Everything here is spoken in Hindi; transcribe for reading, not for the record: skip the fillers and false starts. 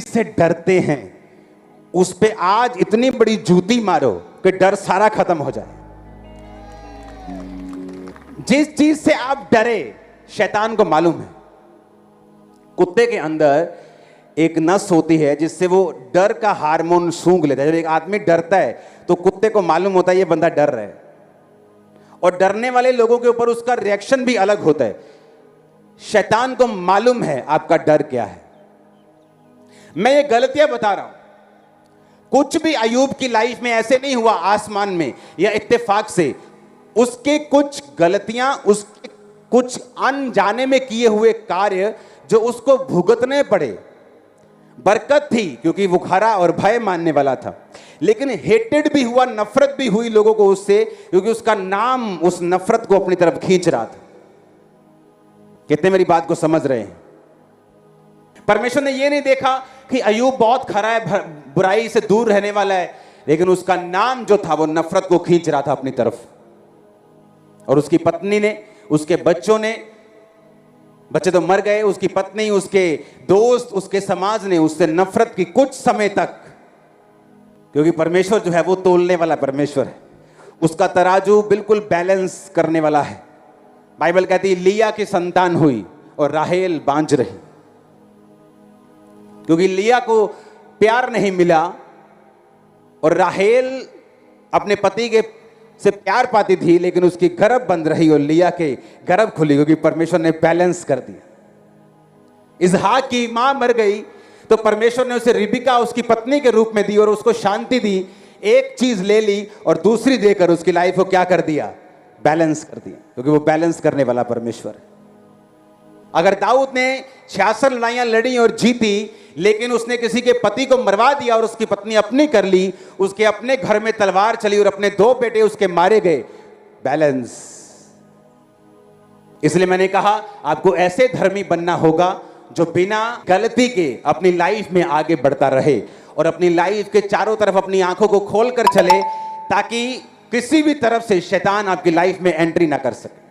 से डरते हैं उस पे आज इतनी बड़ी जूती मारो कि डर सारा खत्म हो जाए। जिस चीज से आप डरे शैतान को मालूम है। कुत्ते के अंदर एक नस होती है जिससे वो डर का हार्मोन सूंघ लेता है। जब एक आदमी डरता है तो कुत्ते को मालूम होता है ये बंदा डर रहा है, और डरने वाले लोगों के ऊपर उसका रिएक्शन भी अलग होता है। शैतान को मालूम है आपका डर क्या है। मैं ये गलतियां बता रहा हूं, कुछ भी अयूब की लाइफ में ऐसे नहीं हुआ आसमान में या इत्तेफाक से। उसके कुछ गलतियां, उसके कुछ अनजाने में किए हुए कार्य जो उसको भुगतने पड़े। बरकत थी क्योंकि वो खरा और भय मानने वाला था, लेकिन हेटेड भी हुआ, नफरत भी हुई लोगों को उससे, क्योंकि उसका नाम उस नफरत को अपनी तरफ खींच रहा था। कितने मेरी बात को समझ रहे हैं? परमेश्वर ने यह नहीं देखा कि अयूब बहुत खरा है, बुराई से दूर रहने वाला है, लेकिन उसका नाम जो था वो नफरत को खींच रहा था अपनी तरफ। और उसकी पत्नी ने, उसके बच्चों ने, बच्चे तो मर गए, उसकी पत्नी, उसके दोस्त, उसके समाज ने उससे नफरत की कुछ समय तक। क्योंकि परमेश्वर जो है वो तोलने वाला परमेश्वर है, उसका तराजू बिल्कुल बैलेंस करने वाला है। बाइबल कहती है लिया की संतान हुई और राहेल बांझ रही, क्योंकि लिया को प्यार नहीं मिला और राहेल अपने पति के से प्यार पाती थी, लेकिन उसकी गर्भ बंद रही और लिया के गर्भ खुली, क्योंकि परमेश्वर ने बैलेंस कर दिया। इसहाक की मां मर गई तो परमेश्वर ने उसे रिबिका उसकी पत्नी के रूप में दी और उसको शांति दी। एक चीज ले ली और दूसरी देकर उसकी लाइफ को क्या कर दिया? बैलेंस कर दिया, क्योंकि वो बैलेंस करने वाला परमेश्वर है। अगर दाऊद ने 66 लड़ाइयां लड़ी और जीती, लेकिन उसने किसी के पति को मरवा दिया और उसकी पत्नी अपनी कर ली, उसके अपने घर में तलवार चली और अपने 2 बेटे उसके मारे गए। बैलेंस। इसलिए मैंने कहा आपको ऐसे धर्मी बनना होगा जो बिना गलती के अपनी लाइफ में आगे बढ़ता रहे और अपनी लाइफ के चारों तरफ अपनी आंखों को खोल कर चले, ताकि किसी भी तरफ से शैतान आपकी लाइफ में एंट्री ना कर सके।